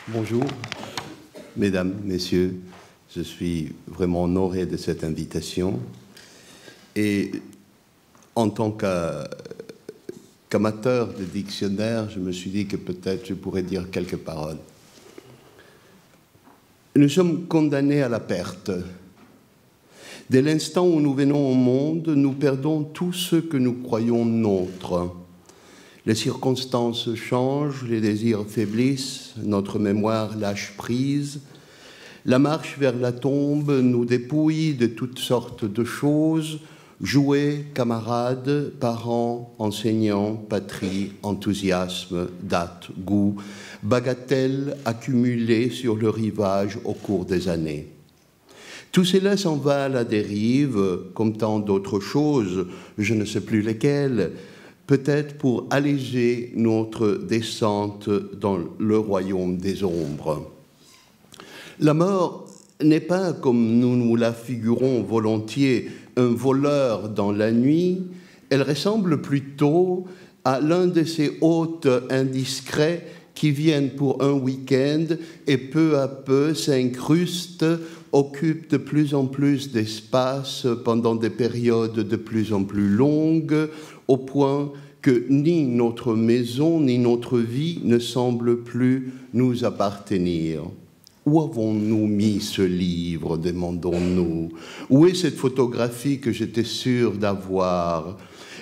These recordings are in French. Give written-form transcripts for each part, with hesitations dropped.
Bonjour, mesdames, messieurs, je suis vraiment honoré de cette invitation. Et en tant qu'amateur de dictionnaire, je me suis dit que peut-être je pourrais dire quelques paroles. Nous sommes condamnés à la perte. Dès l'instant où nous venons au monde, nous perdons tout ce que nous croyons nôtre. Les circonstances changent, les désirs faiblissent, notre mémoire lâche prise. La marche vers la tombe nous dépouille de toutes sortes de choses, jouets, camarades, parents, enseignants, patrie, enthousiasme, date, goût, bagatelles accumulées sur le rivage au cours des années. Tout cela s'en va à la dérive, comme tant d'autres choses, je ne sais plus lesquelles, peut-être pour alléger notre descente dans le royaume des ombres. La mort n'est pas, comme nous nous la figurons volontiers, un voleur dans la nuit, elle ressemble plutôt à l'un de ces hôtes indiscrets qui viennent pour un week-end et peu à peu s'incrustent, occupent de plus en plus d'espace pendant des périodes de plus en plus longues, au point que ni notre maison ni notre vie ne semblent plus nous appartenir. Où avons-nous mis ce livre, demandons-nous? Où est cette photographie que j'étais sûr d'avoir?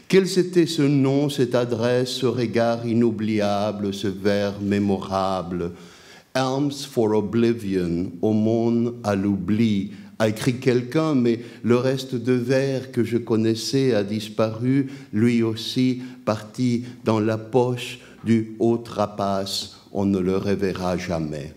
Quels étaient ce nom, cette adresse, ce regard inoubliable, ce vers mémorable? Alms for Oblivion, aumône à l'oubli, a écrit quelqu'un, mais le reste de vers que je connaissais a disparu, lui aussi parti dans la poche du haut rapace, on ne le reverra jamais.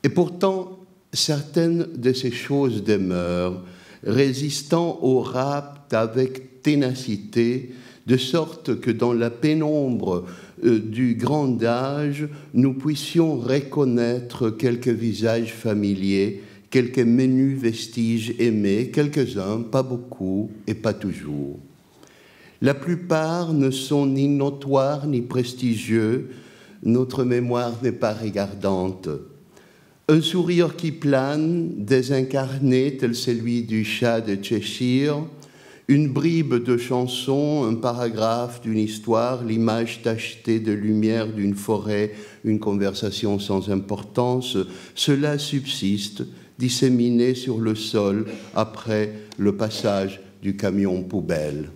Et pourtant, certaines de ces choses demeurent, résistant au rapt avec ténacité, de sorte que dans la pénombre du grand âge, nous puissions reconnaître quelques visages familiers, quelques menus vestiges aimés, quelques-uns, pas beaucoup et pas toujours. La plupart ne sont ni notoires ni prestigieux, notre mémoire n'est pas regardante. Un sourire qui plane, désincarné tel celui du chat de Cheshire, une bribe de chanson, un paragraphe d'une histoire, l'image tachetée de lumière d'une forêt, une conversation sans importance, cela subsiste, disséminé sur le sol après le passage du camion poubelle.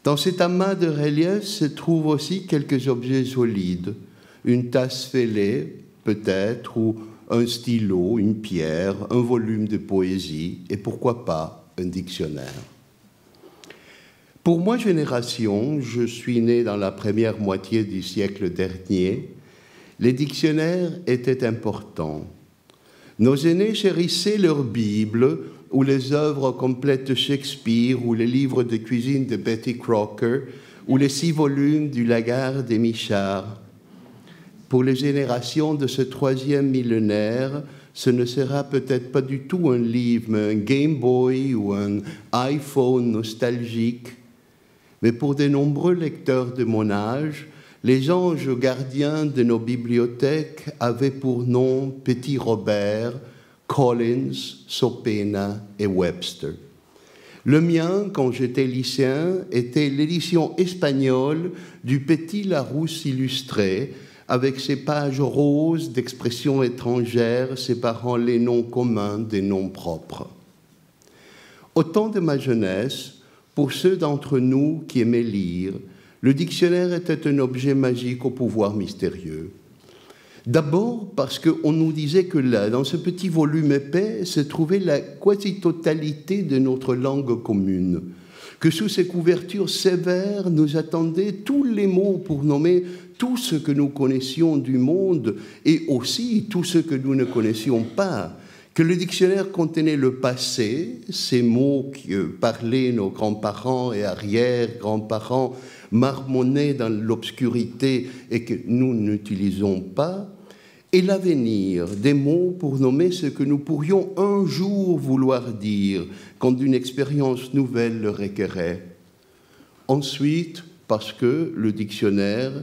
Dans cet amas de reliefs se trouvent aussi quelques objets solides, une tasse fêlée, peut-être, ou un stylo, une pierre, un volume de poésie, et pourquoi pas un dictionnaire. Pour ma génération, je suis né dans la première moitié du siècle dernier, les dictionnaires étaient importants. Nos aînés chérissaient leur Bible, ou les œuvres complètes de Shakespeare, ou les livres de cuisine de Betty Crocker, ou les 6 volumes du Lagarde et Michard. Pour les générations de ce 3e millénaire, ce ne sera peut-être pas du tout un livre, mais un Game Boy ou un iPhone nostalgique. Mais pour de nombreux lecteurs de mon âge, les anges gardiens de nos bibliothèques avaient pour nom Petit Robert, Collins, Sopena et Webster. Le mien, quand j'étais lycéen, était l'édition espagnole du Petit Larousse illustré, avec ses pages roses d'expressions étrangères séparant les noms communs des noms propres. Au temps de ma jeunesse, pour ceux d'entre nous qui aimaient lire, le dictionnaire était un objet magique au pouvoir mystérieux. D'abord parce qu'on nous disait que là, dans ce petit volume épais, se trouvait la quasi-totalité de notre langue commune, que sous ces couvertures sévères nous attendaient tous les mots pour nommer tout ce que nous connaissions du monde et aussi tout ce que nous ne connaissions pas, que le dictionnaire contenait le passé, ces mots que parlaient nos grands-parents et arrière-grands-parents marmonnés dans l'obscurité et que nous n'utilisons pas, et l'avenir, des mots pour nommer ce que nous pourrions un jour vouloir dire quand une expérience nouvelle le requérait. Ensuite, parce que le dictionnaire,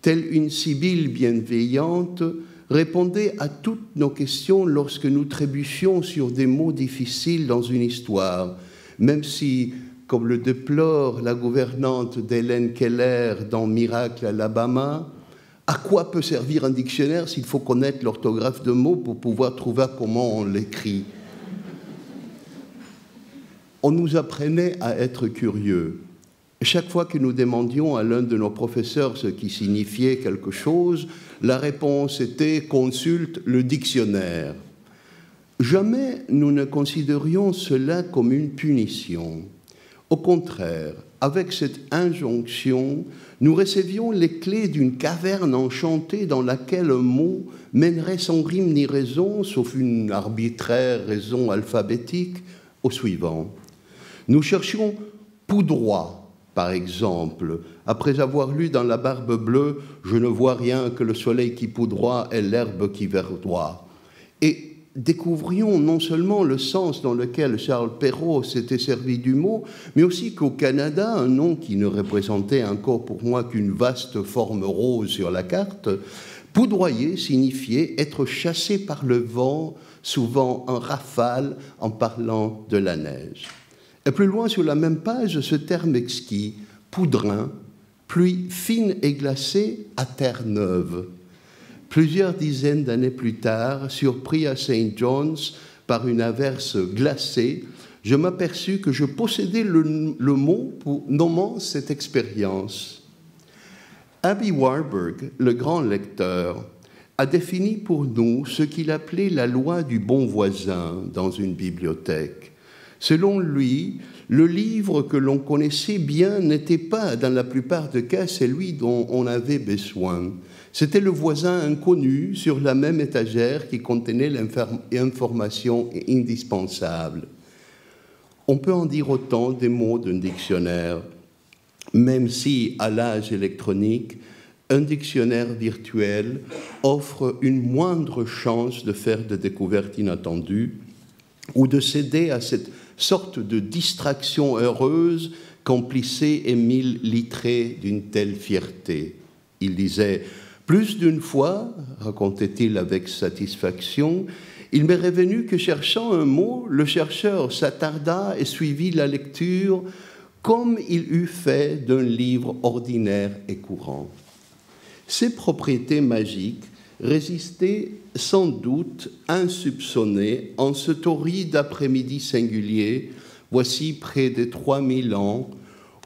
telle une sibylle bienveillante, répondait à toutes nos questions lorsque nous trébuchions sur des mots difficiles dans une histoire, même si, comme le déplore la gouvernante d'Hélène Keller dans Miracle Alabama, à quoi peut servir un dictionnaire s'il faut connaître l'orthographe de mots pour pouvoir trouver comment on l'écrit? On nous apprenait à être curieux. Chaque fois que nous demandions à l'un de nos professeurs ce qui signifiait quelque chose, la réponse était « consulte le dictionnaire ». Jamais nous ne considérions cela comme une punition. Au contraire, avec cette injonction, nous recevions les clés d'une caverne enchantée dans laquelle un mot mènerait sans rime ni raison, sauf une arbitraire raison alphabétique, au suivant. Nous cherchions « poudroie », par exemple, après avoir lu dans La Barbe bleue « Je ne vois rien que le soleil qui poudroie et l'herbe qui verdoie ». Et découvrions non seulement le sens dans lequel Charles Perrault s'était servi du mot, mais aussi qu'au Canada, un nom qui ne représentait encore pour moi qu'une vaste forme rose sur la carte, poudroyer signifiait être chassé par le vent, souvent en rafale, en parlant de la neige. Et plus loin sur la même page, ce terme exquis, poudrin, pluie fine et glacée à terre neuve. Plusieurs dizaines d'années plus tard, surpris à St. John's par une averse glacée, je m'aperçus que je possédais le mot pour nommant cette expérience. Aby Warburg, le grand lecteur, a défini pour nous ce qu'il appelait la loi du bon voisin dans une bibliothèque. Selon lui, le livre que l'on connaissait bien n'était pas, dans la plupart des cas, celui dont on avait besoin. C'était le voisin inconnu sur la même étagère qui contenait l'information indispensable. On peut en dire autant des mots d'un dictionnaire, même si, à l'âge électronique, un dictionnaire virtuel offre une moindre chance de faire des découvertes inattendues ou de céder à cette sorte de distraction heureuse qu'emplissait Émile Littré d'une telle fierté. Il disait « Plus d'une fois, racontait-il avec satisfaction, il m'est revenu que cherchant un mot, le chercheur s'attarda et suivit la lecture comme il eût fait d'un livre ordinaire et courant. » Ces propriétés magiques résistaient sans doute insoupçonnées en ce torride après-midi singulier, voici près de 3000 ans,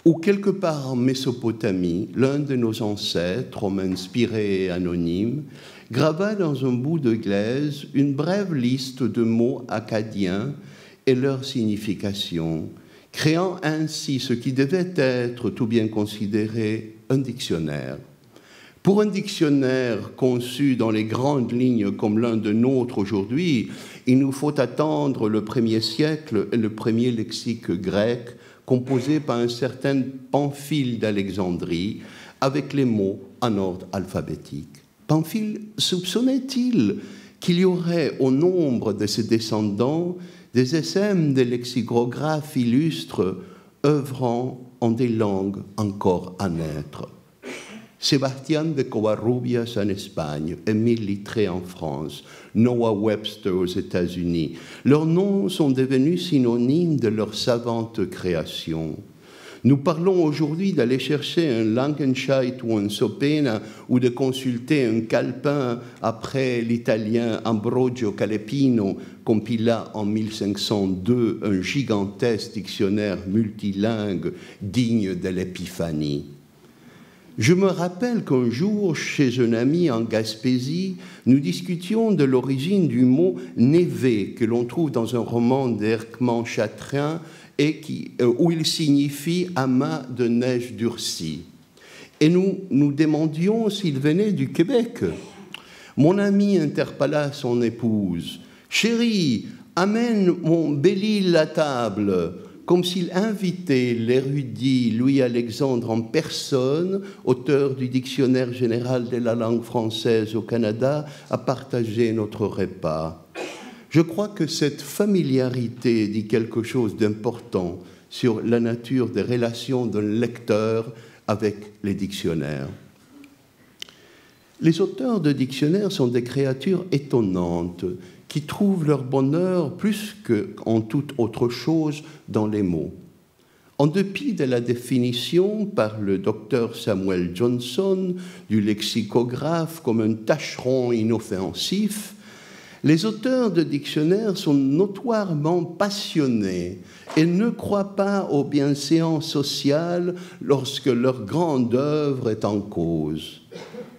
où quelque part en Mésopotamie, l'un de nos ancêtres, homme inspiré et anonyme, grava dans un bout de glaise une brève liste de mots acadiens et leur signification, créant ainsi ce qui devait être, tout bien considéré, un dictionnaire. Pour un dictionnaire conçu dans les grandes lignes comme l'un de nôtres aujourd'hui, il nous faut attendre le 1er siècle et le premier lexique grec composé par un certain Pamphile d'Alexandrie avec les mots en ordre alphabétique. Pamphile soupçonnait-il qu'il y aurait au nombre de ses descendants des SM des lexicographes illustres œuvrant en des langues encore à naître? Sébastien de Covarrubias en Espagne, Émile Littré en France, Noah Webster aux États-Unis. Leurs noms sont devenus synonymes de leur savante création. Nous parlons aujourd'hui d'aller chercher un Langenscheidt ou un Sopena ou de consulter un calepin après l'italien Ambrogio Calepino compila en 1502 un gigantesque dictionnaire multilingue digne de l'Épiphanie. Je me rappelle qu'un jour, chez un ami en Gaspésie, nous discutions de l'origine du mot « névé » que l'on trouve dans un roman d'Erckmann-Chatrian et où il signifie « amas de neige durcie ». Et nous nous demandions s'il venait du Québec. Mon ami interpella son épouse. « Chérie, amène mon Belle-Île à table », comme s'il invitait l'érudit Louis-Alexandre en personne, auteur du Dictionnaire général de la langue française au Canada, à partager notre repas. Je crois que cette familiarité dit quelque chose d'important sur la nature des relations d'un lecteur avec les dictionnaires. Les auteurs de dictionnaires sont des créatures étonnantes qui trouvent leur bonheur plus qu'en toute autre chose dans les mots. En dépit de la définition par le docteur Samuel Johnson du lexicographe comme un tâcheron inoffensif, les auteurs de dictionnaires sont notoirement passionnés et ne croient pas aux bienséances sociales lorsque leur grande œuvre est en cause.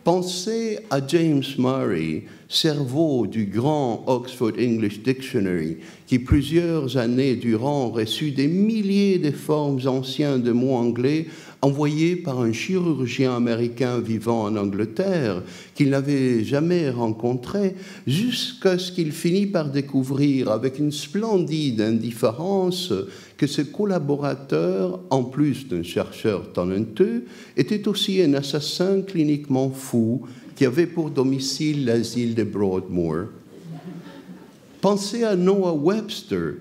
Pensez à James Murray, cerveau du grand Oxford English Dictionary, qui plusieurs années durant reçut des milliers de formes anciennes de mots anglais envoyés par un chirurgien américain vivant en Angleterre qu'il n'avait jamais rencontré, jusqu'à ce qu'il finit par découvrir avec une splendide indifférence que ce collaborateur, en plus d'un chercheur talentueux, était aussi un assassin cliniquement fou qui avait pour domicile l'asile de Broadmoor. Pensez à Noah Webster,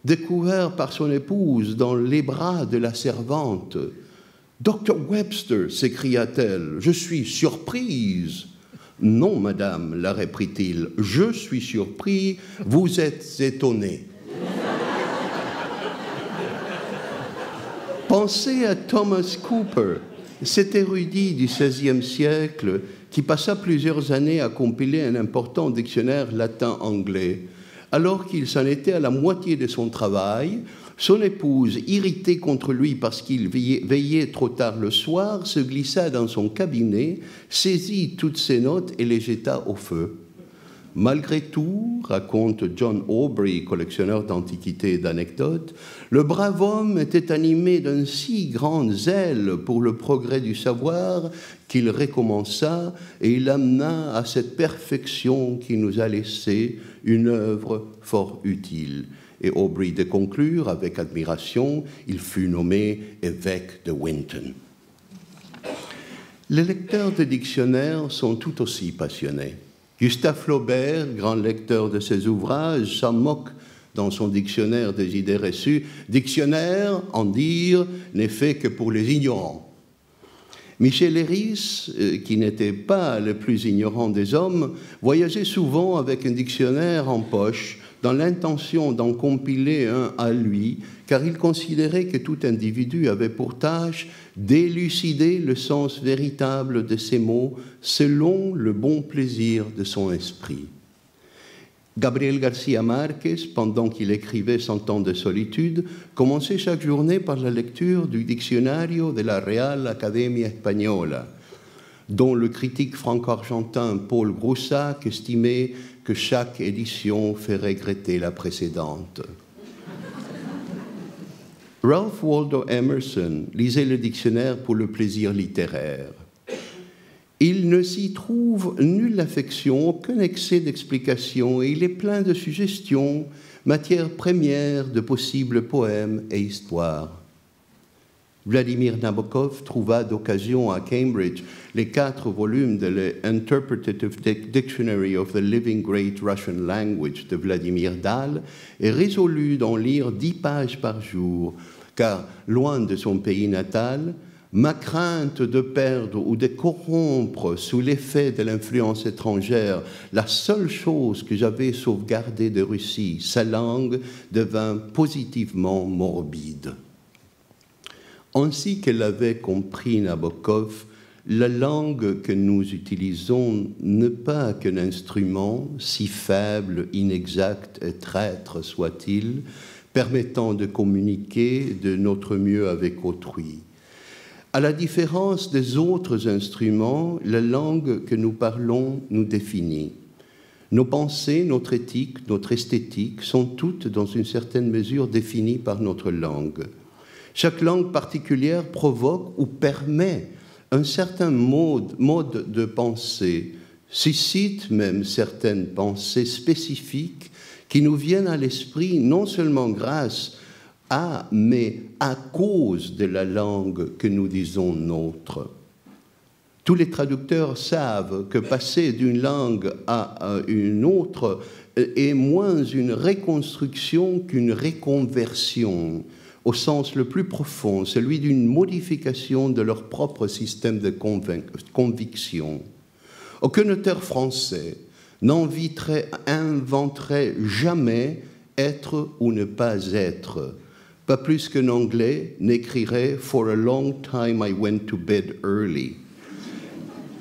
découvert par son épouse dans les bras de la servante. « Dr. Webster !» s'écria-t-elle, « je suis surprise !»« Non, madame, la reprit-il, je suis surpris, vous êtes étonnée. » Pensez à Thomas Cooper, cet érudit du XVIe siècle qui passa plusieurs années à compiler un important dictionnaire latin-anglais. Alors qu'il s'en était à la moitié de son travail, son épouse, irritée contre lui parce qu'il veillait trop tard le soir, se glissa dans son cabinet, saisit toutes ses notes et les jeta au feu. Malgré tout, raconte John Aubrey, collectionneur d'antiquités et d'anecdotes, le brave homme était animé d'un si grand zèle pour le progrès du savoir qu'il recommença et il amena à cette perfection qui nous a laissé une œuvre fort utile. Et Aubrey de conclure avec admiration, il fut nommé évêque de Winton. Les lecteurs de dictionnaires sont tout aussi passionnés. Gustave Flaubert, grand lecteur de ses ouvrages, s'en moque dans son dictionnaire des idées reçues. Dictionnaire, en dire, n'est fait que pour les ignorants. Michel Leiris, qui n'était pas le plus ignorant des hommes, voyageait souvent avec un dictionnaire en poche, dans l'intention d'en compiler un à lui, car il considérait que tout individu avait pour tâche d'élucider le sens véritable de ces mots selon le bon plaisir de son esprit. Gabriel García Márquez, pendant qu'il écrivait Cent ans de solitude, commençait chaque journée par la lecture du Diccionario de la Real Academia Española, dont le critique franco-argentin Paul Groussac estimait que chaque édition fait regretter la précédente. Ralph Waldo Emerson lisait le dictionnaire pour le plaisir littéraire. Il ne s'y trouve nulle affection, aucun excès d'explication, et il est plein de suggestions, matière première de possibles poèmes et histoires. Vladimir Nabokov trouva d'occasion à Cambridge les 4 volumes de l'Interpretative Dictionary of the Living Great Russian Language de Vladimir Dahl et résolut d'en lire 10 pages par jour, car, loin de son pays natal, ma crainte de perdre ou de corrompre sous l'effet de l'influence étrangère la seule chose que j'avais sauvegardée de Russie, sa langue, devint positivement morbide. Ainsi que l'avait compris Nabokov, la langue que nous utilisons n'est pas qu'un instrument, si faible, inexact et traître soit-il, permettant de communiquer de notre mieux avec autrui. À la différence des autres instruments, la langue que nous parlons nous définit. Nos pensées, notre éthique, notre esthétique sont toutes, dans une certaine mesure, définies par notre langue. Chaque langue particulière provoque ou permet un certain mode de pensée, suscite même certaines pensées spécifiques qui nous viennent à l'esprit non seulement grâce à, mais à cause de la langue que nous disons nôtre. Tous les traducteurs savent que passer d'une langue à une autre est moins une reconstruction qu'une reconversion, au sens le plus profond, celui d'une modification de leur propre système de conviction. Aucun auteur français n'inventerait jamais être ou ne pas être. Pas plus qu'un Anglais n'écrirait « For a long time I went to bed early ».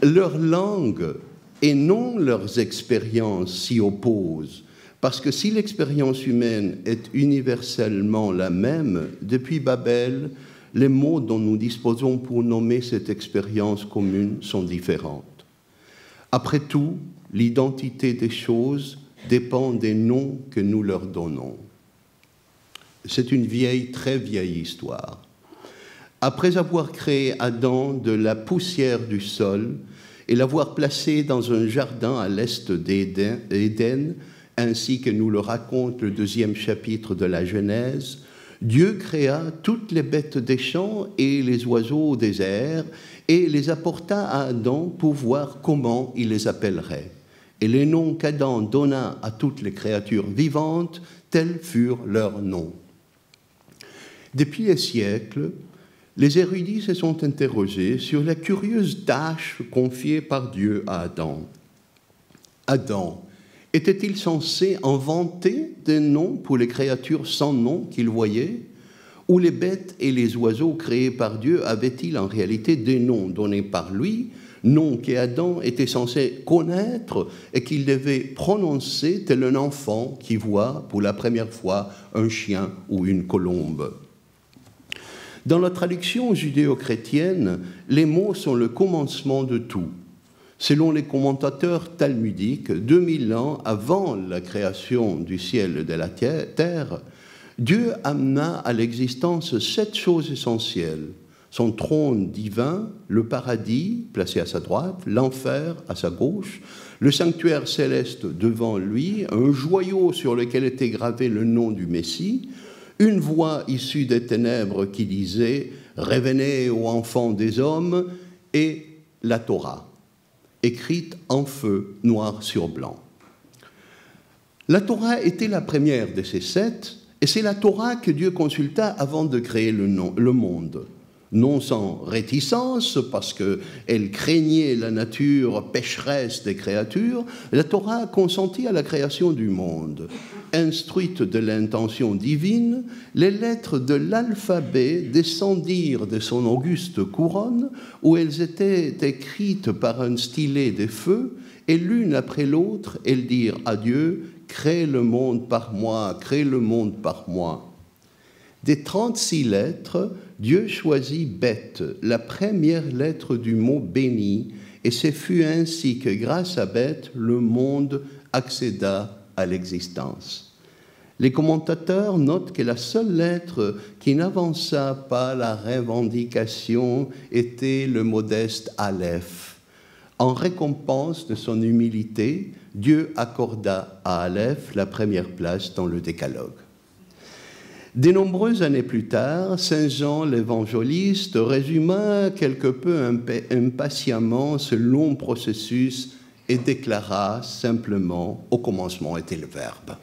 Leur langue et non leurs expériences s'y opposent, parce que si l'expérience humaine est universellement la même, depuis Babel, les mots dont nous disposons pour nommer cette expérience commune sont différentes. Après tout, l'identité des choses dépend des noms que nous leur donnons. C'est une très vieille histoire. Après avoir créé Adam de la poussière du sol et l'avoir placé dans un jardin à l'est d'Éden, ainsi que nous le raconte le 2e chapitre de la Genèse, Dieu créa toutes les bêtes des champs et les oiseaux des airs et les apporta à Adam pour voir comment il les appellerait. Et les noms qu'Adam donna à toutes les créatures vivantes, tels furent leurs noms. Depuis les siècles, les érudits se sont interrogés sur la curieuse tâche confiée par Dieu à Adam. Adam était-il censé inventer des noms pour les créatures sans nom qu'il voyait? Ou les bêtes et les oiseaux créés par Dieu avaient-ils en réalité des noms donnés par lui, noms qu'Adam était censé connaître et qu'il devait prononcer tel un enfant qui voit pour la première fois un chien ou une colombe? Dans la traduction judéo-chrétienne, les mots sont le commencement de tout. Selon les commentateurs talmudiques, 2000 ans avant la création du ciel et de la terre, Dieu amena à l'existence 7 choses essentielles. Son trône divin, le paradis placé à sa droite, l'enfer à sa gauche, le sanctuaire céleste devant lui, un joyau sur lequel était gravé le nom du Messie, une voix issue des ténèbres qui disait « Revenez aux enfants des hommes » et la Torah, écrite en feu, noir sur blanc. La Torah était la première de ces 7, et c'est la Torah que Dieu consulta avant de créer le monde. Non sans réticence, parce qu'elle craignait la nature pécheresse des créatures, la Torah consentit à la création du monde. Instruite de l'intention divine, les lettres de l'alphabet descendirent de son auguste couronne, où elles étaient écrites par un stylet de feu, et l'une après l'autre, elles dirent à Dieu « Crée le monde par moi, crée le monde par moi ». Des 36 lettres, Dieu choisit Beth, la première lettre du mot béni, et ce fut ainsi que grâce à Beth, le monde accéda à l'existence. Les commentateurs notent que la seule lettre qui n'avança pas la revendication était le modeste Aleph. En récompense de son humilité, Dieu accorda à Aleph la première place dans le Décalogue. De nombreuses années plus tard, Saint Jean l'évangéliste résuma quelque peu impatiemment ce long processus et déclara simplement « Au commencement était le Verbe ».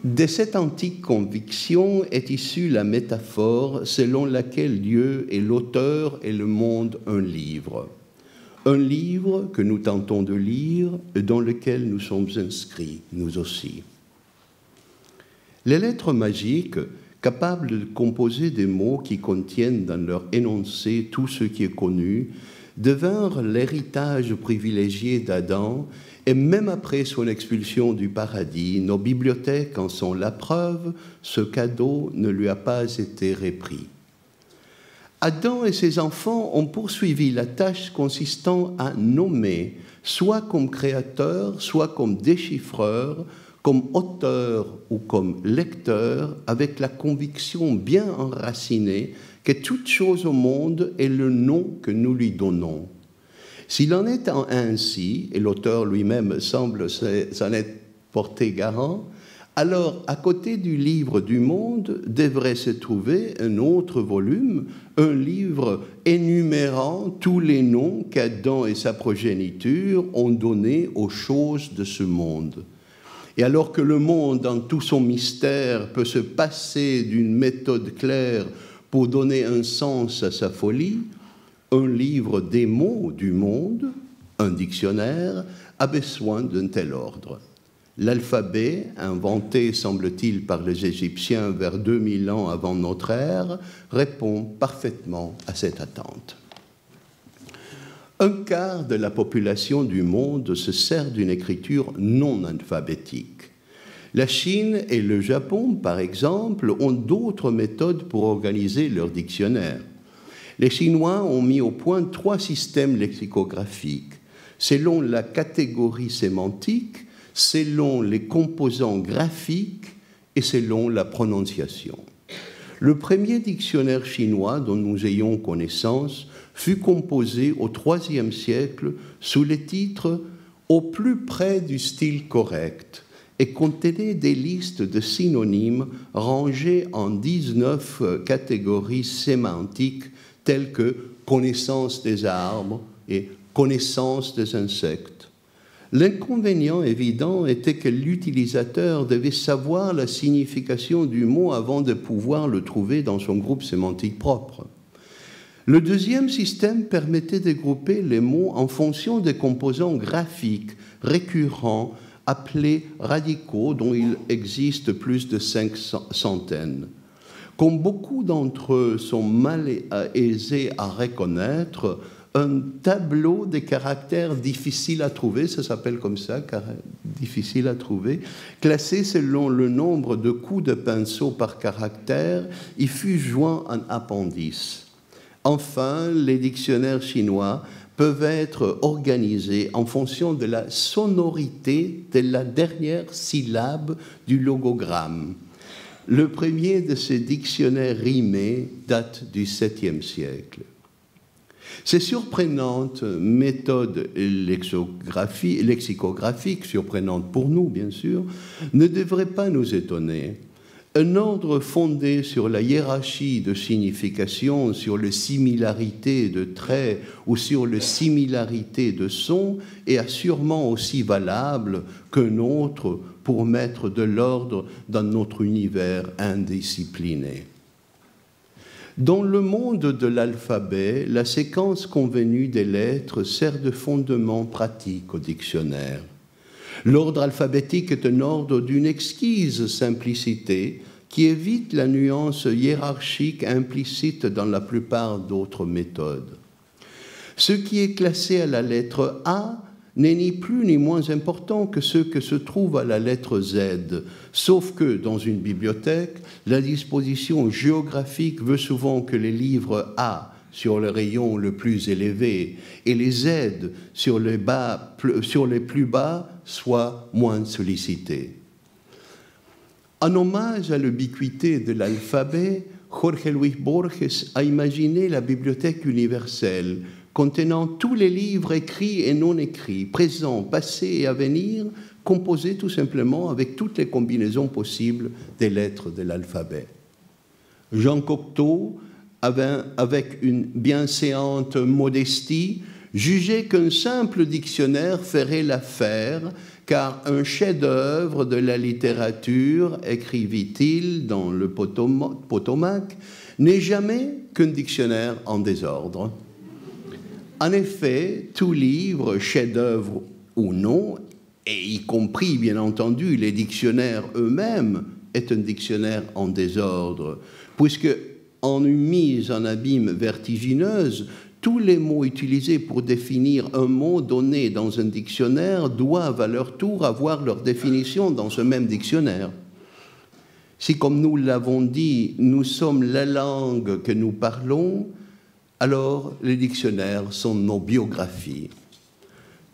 De cette antique conviction est issue la métaphore selon laquelle Dieu est l'auteur et le monde un livre. Un livre que nous tentons de lire et dans lequel nous sommes inscrits, nous aussi. Les lettres magiques, capables de composer des mots qui contiennent dans leur énoncé tout ce qui est connu, devinrent l'héritage privilégié d'Adam, et même après son expulsion du paradis, nos bibliothèques en sont la preuve, ce cadeau ne lui a pas été repris. Adam et ses enfants ont poursuivi la tâche consistant à nommer, soit comme créateurs, soit comme déchiffreurs, comme auteur ou comme lecteur, avec la conviction bien enracinée que toute chose au monde est le nom que nous lui donnons. S'il en est ainsi, et l'auteur lui-même semble s'en être porté garant, alors à côté du livre du monde devrait se trouver un autre volume, un livre énumérant tous les noms qu'Adam et sa progéniture ont donnés aux choses de ce monde. Et alors que le monde, dans tout son mystère, peut se passer d'une méthode claire pour donner un sens à sa folie, un livre des mots du monde, Un dictionnaire a besoin d'un tel ordre. L'alphabet, inventé, semble-t-il, par les Égyptiens vers 2000 ans avant notre ère, répond parfaitement à cette attente. Un quart de la population du monde se sert d'une écriture non alphabétique. La Chine et le Japon, par exemple, ont d'autres méthodes pour organiser leur dictionnaire. Les Chinois ont mis au point 3 systèmes lexicographiques, selon la catégorie sémantique, selon les composants graphiques et selon la prononciation. Le premier dictionnaire chinois dont nous ayons connaissance fut composé au IIIe siècle sous le titre « Au plus près du style correct » et contenait des listes de synonymes rangés en 19 catégories sémantiques telles que connaissance des arbres et connaissance des insectes. L'inconvénient évident était que l'utilisateur devait savoir la signification du mot avant de pouvoir le trouver dans son groupe sémantique propre. Le deuxième système permettait de grouper les mots en fonction des composants graphiques récurrents appelés radicaux, dont il existe plus de 500. Comme beaucoup d'entre eux sont mal aisés à reconnaître, un tableau des caractères difficiles à trouver, ça s'appelle comme ça, difficile à trouver, classé selon le nombre de coups de pinceau par caractère, y fut joint un appendice. Enfin, les dictionnaires chinois peuvent être organisés en fonction de la sonorité de la dernière syllabe du logogramme. Le premier de ces dictionnaires rimés date du 7e siècle. Ces surprenantes méthodes lexicographiques, surprenantes pour nous bien sûr, ne devraient pas nous étonner. Un ordre fondé sur la hiérarchie de signification, sur les similarités de traits ou sur les similarités de sons est sûrement aussi valable qu'un autre pour mettre de l'ordre dans notre univers indiscipliné. Dans le monde de l'alphabet, la séquence convenue des lettres sert de fondement pratique au dictionnaire. L'ordre alphabétique est un ordre d'une exquise simplicité qui évite la nuance hiérarchique implicite dans la plupart d'autres méthodes. Ce qui est classé à la lettre A n'est ni plus ni moins important que ce que se trouve à la lettre Z, sauf que, dans une bibliothèque, la disposition géographique veut souvent que les livres A sur le rayon le plus élevé et les Z sur les plus bas soient moins sollicités. En hommage à l'ubiquité de l'alphabet, Jorge Luis Borges a imaginé la bibliothèque universelle contenant tous les livres écrits et non écrits, présents, passés et à venir, composés tout simplement avec toutes les combinaisons possibles des lettres de l'alphabet. Jean Cocteau, avec une bienséante modestie, jugeait qu'un simple dictionnaire ferait l'affaire, car un chef-d'œuvre de la littérature, écrivit-il dans le Potomac, n'est jamais qu'un dictionnaire en désordre. En effet, tout livre, chef-d'œuvre ou non, et y compris, bien entendu, les dictionnaires eux-mêmes, est un dictionnaire en désordre, puisque, en une mise en abîme vertigineuse, tous les mots utilisés pour définir un mot donné dans un dictionnaire doivent à leur tour avoir leur définition dans ce même dictionnaire. Si, comme nous l'avons dit, nous sommes la langue que nous parlons, alors les dictionnaires sont nos biographies.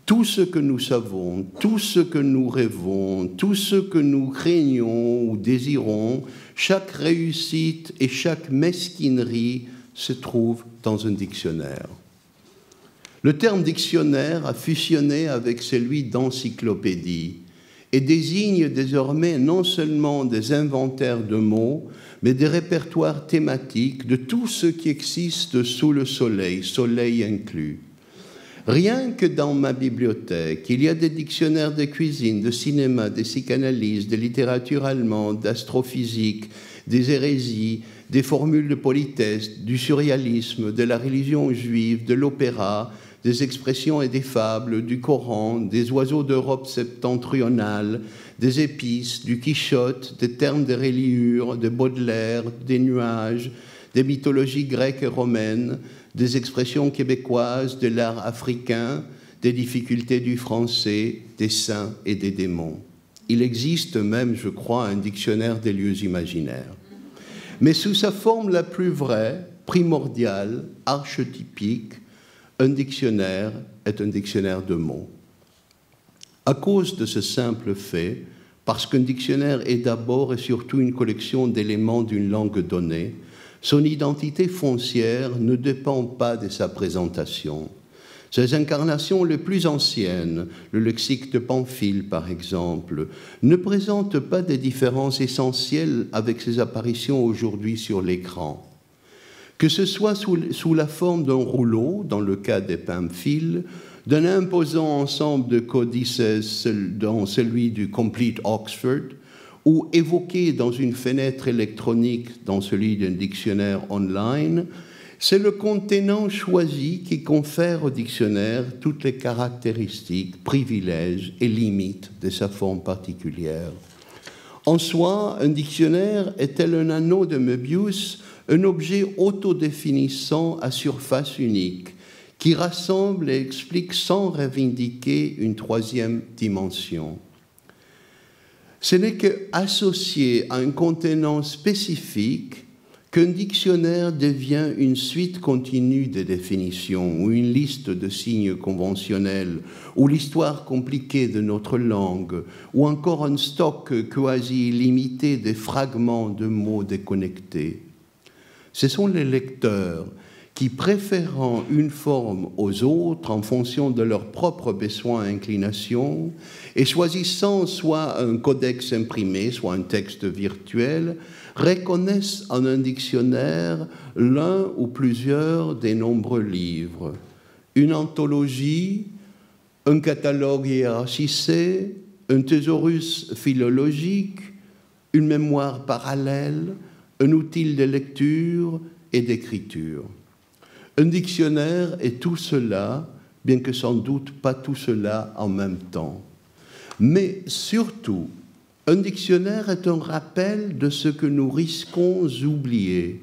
Tout ce que nous savons, tout ce que nous rêvons, tout ce que nous craignons ou désirons, chaque réussite et chaque mesquinerie se trouve dans un dictionnaire. Le terme dictionnaire a fusionné avec celui d'encyclopédie et désigne désormais non seulement des inventaires de mots, mais des répertoires thématiques de tout ce qui existe sous le soleil, soleil inclus. Rien que dans ma bibliothèque, il y a des dictionnaires de cuisine, de cinéma, de psychanalyse, de littérature allemande, d'astrophysique, des hérésies, des formules de politesse, du surréalisme, de la religion juive, de l'opéra, des expressions et des fables, du Coran, des oiseaux d'Europe septentrionale, des épices, du Quichotte, des termes de reliure, de Baudelaire, des nuages, des mythologies grecques et romaines, des expressions québécoises, de l'art africain, des difficultés du français, des saints et des démons. Il existe même, je crois, un dictionnaire des lieux imaginaires. Mais sous sa forme la plus vraie, primordiale, archétypique, un dictionnaire est un dictionnaire de mots. À cause de ce simple fait, parce qu'un dictionnaire est d'abord et surtout une collection d'éléments d'une langue donnée, son identité foncière ne dépend pas de sa présentation. Ses incarnations les plus anciennes, le lexique de Pamphile par exemple, ne présentent pas des différences essentielles avec ses apparitions aujourd'hui sur l'écran. Que ce soit sous la forme d'un rouleau, dans le cas des Pamphile, d'un imposant ensemble de codices dans celui du Complete Oxford, ou évoqué dans une fenêtre électronique dans celui d'un dictionnaire online, c'est le contenant choisi qui confère au dictionnaire toutes les caractéristiques, privilèges et limites de sa forme particulière. En soi, un dictionnaire est tel un anneau de Möbius, un objet autodéfinissant à surface unique, qui rassemble et explique sans revendiquer une troisième dimension. Ce n'est qu'associé à un contenant spécifique qu'un dictionnaire devient une suite continue de définitions ou une liste de signes conventionnels ou l'histoire compliquée de notre langue ou encore un stock quasi illimité de fragments de mots déconnectés. Ce sont les lecteurs qui, préférant une forme aux autres en fonction de leurs propres besoins et inclinations, et choisissant soit un codex imprimé, soit un texte virtuel, reconnaissent en un dictionnaire l'un ou plusieurs des nombreux livres, une anthologie, un catalogue hiérarchisé, un thésaurus philologique, une mémoire parallèle, un outil de lecture et d'écriture. Un dictionnaire est tout cela, bien que sans doute pas tout cela en même temps. Mais surtout, un dictionnaire est un rappel de ce que nous risquons d'oublier,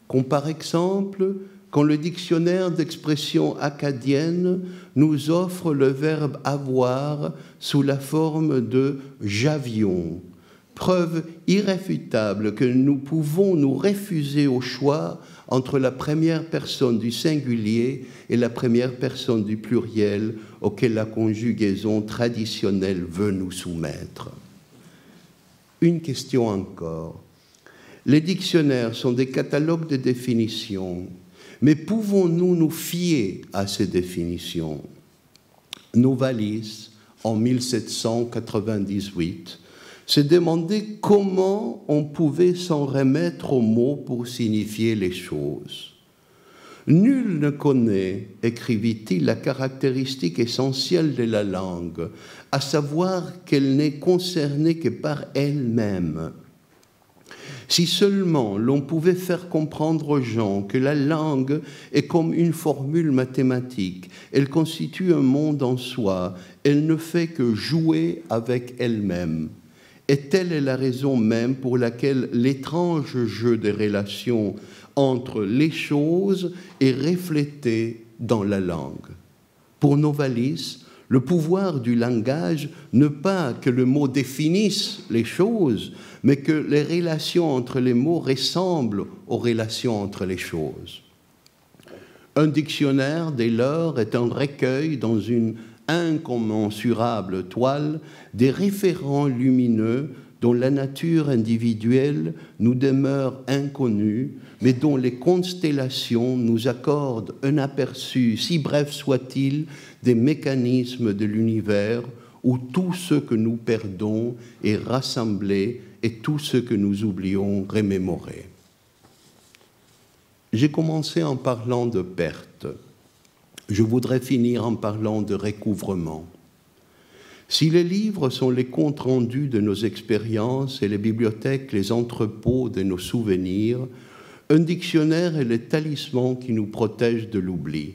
comme par exemple quand le dictionnaire d'expression acadienne nous offre le verbe « avoir » sous la forme de « j'avions », preuve irréfutable que nous pouvons nous refuser au choix entre la première personne du singulier et la première personne du pluriel auquel la conjugaison traditionnelle veut nous soumettre. Une question encore. Les dictionnaires sont des catalogues de définitions, mais pouvons-nous nous fier à ces définitions? Novalis, en 1798, s'est demandé comment on pouvait s'en remettre aux mots pour signifier les choses. Nul ne connaît, écrivit-il, la caractéristique essentielle de la langue, à savoir qu'elle n'est concernée que par elle-même. Si seulement l'on pouvait faire comprendre aux gens que la langue est comme une formule mathématique, elle constitue un monde en soi, elle ne fait que jouer avec elle-même. Et telle est la raison même pour laquelle l'étrange jeu des relations entre les choses est reflété dans la langue. Pour Novalis, le pouvoir du langage, ne pas que le mot définisse les choses, mais que les relations entre les mots ressemblent aux relations entre les choses. Un dictionnaire, dès lors, est un recueil dans une incommensurable toile des référents lumineux dont la nature individuelle nous demeure inconnue, mais dont les constellations nous accordent un aperçu, si bref soit-il, des mécanismes de l'univers où tout ce que nous perdons est rassemblé et tout ce que nous oublions remémoré. J'ai commencé en parlant de perte. Je voudrais finir en parlant de recouvrement. Si les livres sont les comptes rendus de nos expériences et les bibliothèques les entrepôts de nos souvenirs, un dictionnaire est le talisman qui nous protège de l'oubli.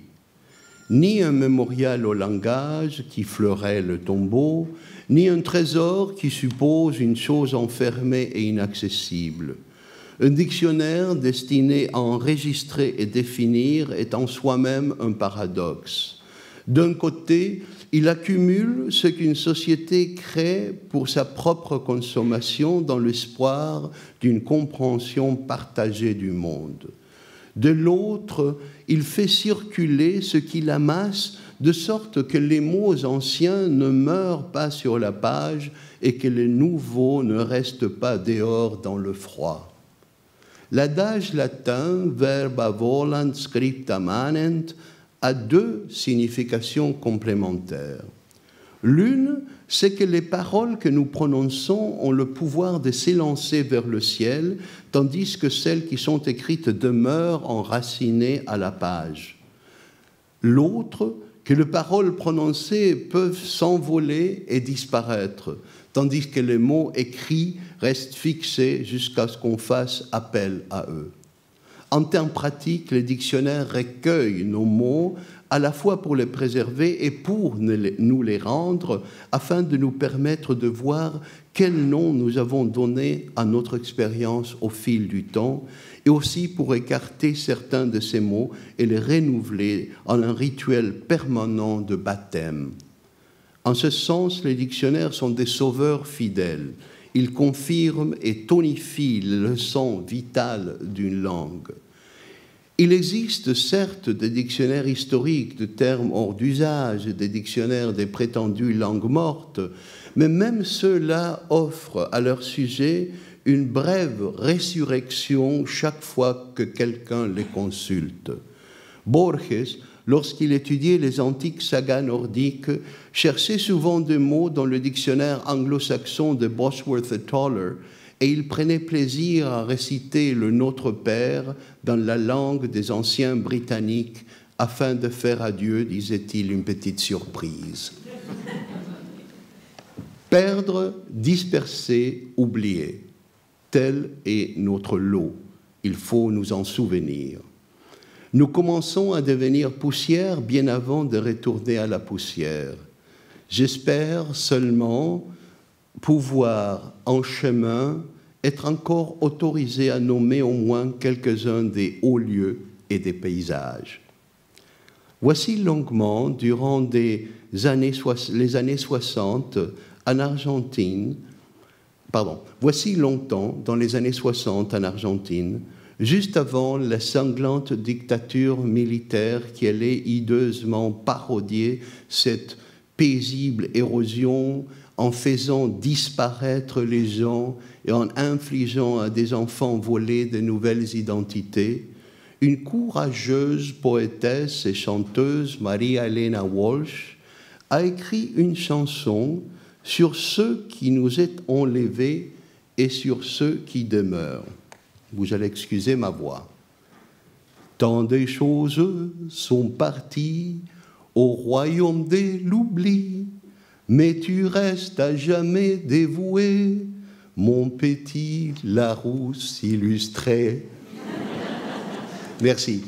ni un mémorial au langage qui fleurait le tombeau, ni un trésor qui suppose une chose enfermée et inaccessible. Un dictionnaire destiné à enregistrer et définir est en soi-même un paradoxe. D'un côté, il accumule ce qu'une société crée pour sa propre consommation dans l'espoir d'une compréhension partagée du monde. De l'autre, il fait circuler ce qu'il amasse de sorte que les mots anciens ne meurent pas sur la page et que les nouveaux ne restent pas dehors dans le froid. L'adage latin « verba volant scripta manent » a deux significations complémentaires. L'une, c'est que les paroles que nous prononçons ont le pouvoir de s'élancer vers le ciel, tandis que celles qui sont écrites demeurent enracinées à la page. L'autre, que les paroles prononcées peuvent s'envoler et disparaître, tandis que les mots écrits restent fixés jusqu'à ce qu'on fasse appel à eux. En termes pratiques, les dictionnaires recueillent nos mots à la fois pour les préserver et pour nous les rendre, afin de nous permettre de voir quel nom nous avons donné à notre expérience au fil du temps, et aussi pour écarter certains de ces mots et les renouveler en un rituel permanent de baptême. En ce sens, les dictionnaires sont des sauveurs fidèles. Ils confirment et tonifient les leçons vitales d'une langue. Il existe certes des dictionnaires historiques de termes hors d'usage, des dictionnaires des prétendues langues mortes, mais même ceux-là offrent à leur sujet une brève résurrection chaque fois que quelqu'un les consulte. Borges, lorsqu'il étudiait les antiques sagas nordiques, cherchait souvent des mots dans le dictionnaire anglo-saxon de Bosworth et Toller, et il prenait plaisir à réciter le Notre Père dans la langue des anciens Britanniques afin de faire à Dieu, disait-il, une petite surprise. Perdre, disperser, oublier, tel est notre lot. Il faut nous en souvenir. Nous commençons à devenir poussière bien avant de retourner à la poussière. J'espère seulement pouvoir, en chemin, être encore autorisé à nommer au moins quelques-uns des hauts lieux et des paysages. Voici longuement, durant les années 60, en Argentine, voici longtemps, dans les années 60 en Argentine, juste avant la sanglante dictature militaire qui allait hideusement parodier cette paisible érosion en faisant disparaître les gens et en infligeant à des enfants volés de nouvelles identités, une courageuse poétesse et chanteuse, Maria Elena Walsh, a écrit une chanson sur ceux qui nous est enlevés et sur ceux qui demeurent. Vous allez excuser ma voix. Tant de choses sont parties au royaume de l'oubli, mais tu restes à jamais dévoué, mon petit Larousse illustré. Merci.